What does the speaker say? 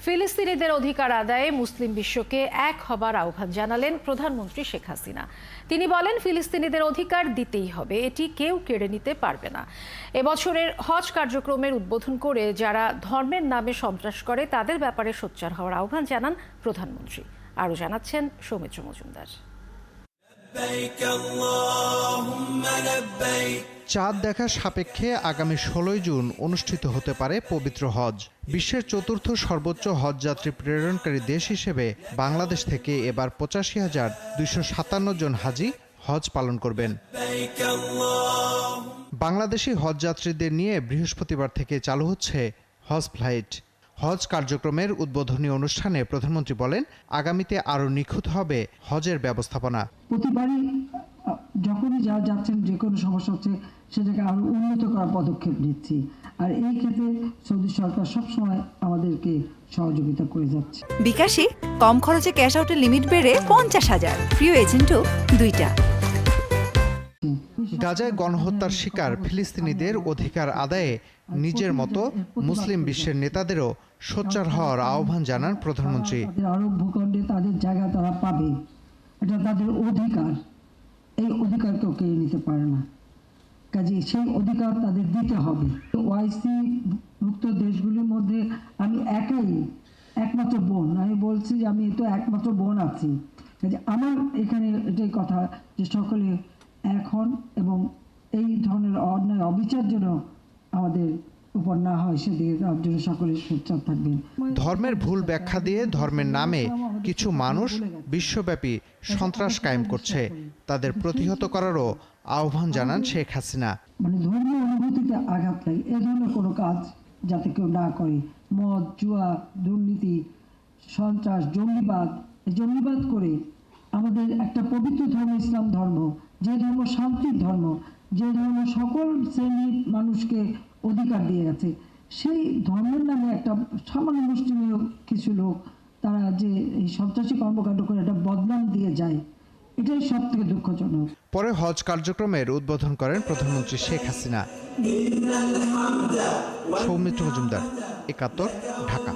ফিলিস্তিনিদের অধিকার আদায়ে মুসলিম বিশ্বকে এক হবার আহ্বান জানালেন প্রধানমন্ত্রী শেখ হাসিনা। তিনি বলেন, ফিলিস্তিনিদের অধিকার দিতেই হবে, এটি কেউ কেড়ে নিতে পারবে না। এবছরের হজ কার্যক্রমের উদ্বোধন করে যারা ধর্মের নামে সন্ত্রাস করে তাদের ব্যাপারে সোচ্চার হওয়ার আহ্বান জানান প্রধানমন্ত্রী। আরও জানাচ্ছেন সৌমিত্র মজুমদার। চাঁদ দেখার সাপেক্ষে আগামী ১৬ জুন অনুষ্ঠিত হতে পারে পবিত্র হজ। বিশ্বের চতুর্থ সর্বোচ্চ হজ যাত্রী প্রেরণকারী দেশ হিসেবে বাংলাদেশ থেকে এবার ৮৫,২৫৭ জন হাজি হজ পালন করবেন। বাংলাদেশি হজ যাত্রীদের নিয়ে বৃহস্পতিবার থেকে চালু হচ্ছে হজ ফ্লাইট। হজ কার্যক্রমের উদ্বোধনী অনুষ্ঠানে প্রধানমন্ত্রী বলেন, আগামীতে আরও নিখুঁত হবে হজের ব্যবস্থাপনা। প্রতিবারই যখনই যা যাচ্ছেন, যে কোনো সমস্যা হচ্ছে সেটাকে আরো উন্নত করার পদক্ষেপ নিচ্ছি। আর এই ক্ষেত্রে সৌদি সরকার সবসময় আমাদেরকে সহযোগিতা করে যাচ্ছে। বিকাশে কম খরচে ক্যাশ আউটের লিমিট বেড়ে ৫০,০০০, প্রিয় এজেন্টও ২টা। গাজায় গণহত্যার শিকার ফিলিস্তিনিদের অধিকার আদায়ে নিজের মতো মুসলিম বিশ্বের নেতাদেরও সোচ্চার হওয়ার আহ্বান জানান প্রধানমন্ত্রী। আরব ভূখণ্ডে তাদের জায়গা তারা পাবে, এটা তাদের অধিকার। এই অধিকার কেউ কেড়ে নিতে পারে না, কাজে সেই অধিকার তাদের দিতে হবে। ওআইসি মুক্ত দেশগুলির মধ্যে আমি একমাত্র বোন। আমি বলছি যে আমি তো একমাত্র বোন আছি। কাজে আমার এখানে এটাই কথা যে সকলে এক হন এবং এই ধরনের অন্যায় অবিচার যেন আমাদের উপর না হয় সেদিকে তার জন্য সকলে সোচ্চার থাকবেন। ধর্মের ভুল ব্যাখ্যা দিয়ে ধর্মের নামে কিছু মানুষ বিশ্বব্যাপী সন্ত্রাস কায়েম করছে, তাদের প্রতিহত করারও আহ্বান জানান শেখ হাসিনা। মানে ধর্মীয় অনুভূতিতে আঘাত লাগে এ ধরনের কোনো কাজ যাতে কেউ না করে। মদ, জুয়া, দুর্নীতি, সন্ত্রাস, জঙ্গিবাদ করে আমাদের একটা পবিত্র ধর্ম ইসলাম ধর্ম, যে ধর্ম শান্তির ধর্ম, যে ধর্ম সকল শ্রেণীর মানুষকে অধিকার দিয়ে গেছে, সেই ধর্মের নামে একটা সামান্য মুসলিমীয় কিছু লোক তারা যে এই সন্ত্রাসী কর্মকাণ্ড করে একটা বদনাম দিয়ে যায়, এটাই সব থেকে দুঃখজনক। পরে হজ কার্যক্রমের উদ্বোধন করেন প্রধানমন্ত্রী শেখ হাসিনা। সৌমিত্র মজুমদার, ৭১, ঢাকা।